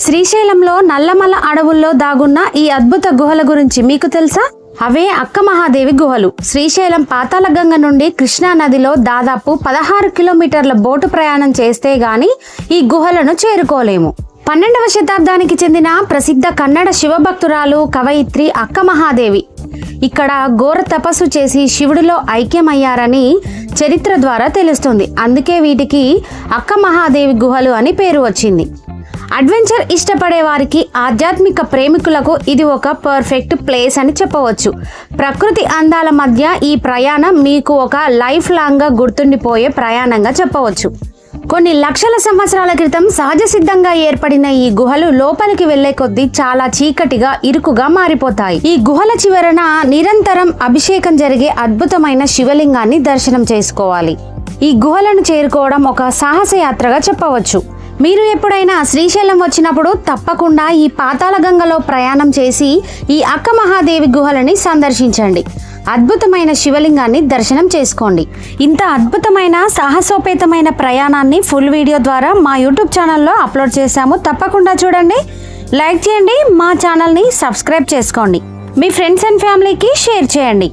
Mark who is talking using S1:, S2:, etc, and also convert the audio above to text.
S1: శ్రీశైలంలో నల్లమల అడవుల్లో దాగున్న ఈ అద్భుత గుహల గురించి మీకు తెలుసా? అవే అక్క మహాదేవి గుహలు. శ్రీశైలం పాతాళగంగ నుండి కృష్ణా నదిలో దాదాపు 16 కిలోమీటర్ల బోటు ప్రయాణం చేస్తే గాని ఈ గుహలను చేరుకోలేము. 12వ శతాబ్దానికి చెందిన ప్రసిద్ధ కన్నడ శివభక్తురాలు కవయిత్రి అక్క మహాదేవి ఇక్కడ ఘోర తపస్సు చేసి శివుడిలో ఐక్యమయ్యారని చరిత్ర ద్వారా తెలుస్తుంది. అందుకే వీటికి అక్క మహాదేవి గుహలు అని పేరు వచ్చింది. అడ్వెంచర్ ఇష్టపడే వారికి, ఆధ్యాత్మిక ప్రేమికులకు ఇది ఒక పర్ఫెక్ట్ ప్లేస్ అని చెప్పవచ్చు. ప్రకృతి అందాల మధ్య ఈ ప్రయాణం మీకు ఒక లైఫ్ లాంగ్గా గుర్తుండిపోయే ప్రయాణంగా చెప్పవచ్చు. కొన్ని లక్షల సంవత్సరాల క్రితం సహజ సిద్ధంగా ఏర్పడిన ఈ గుహలు లోపలికి వెళ్లే కొద్దీ చాలా చీకటిగా, ఇరుకుగా మారిపోతాయి. ఈ గుహల చివరన నిరంతరం అభిషేకం జరిగే అద్భుతమైన శివలింగాన్ని దర్శనం చేసుకోవాలి. ఈ గుహలను చేరుకోవడం ఒక సాహస యాత్రగా చెప్పవచ్చు. మీరు ఎప్పుడైనా శ్రీశైలం వచ్చినప్పుడు తప్పకుండా ఈ పాతాళగంగలో ప్రయాణం చేసి ఈ అక్క మహాదేవి గుహలని సందర్శించండి. అద్భుతమైన శివలింగాన్ని దర్శనం చేసుకోండి. ఇంత అద్భుతమైన సాహసోపేతమైన ప్రయాణాన్ని ఫుల్ వీడియో ద్వారా మా యూట్యూబ్ ఛానల్లో అప్లోడ్ చేశాము. తప్పకుండా చూడండి, లైక్ చేయండి, మా ఛానల్ని సబ్స్క్రైబ్ చేసుకోండి, మీ ఫ్రెండ్స్ అండ్ ఫ్యామిలీకి షేర్ చేయండి.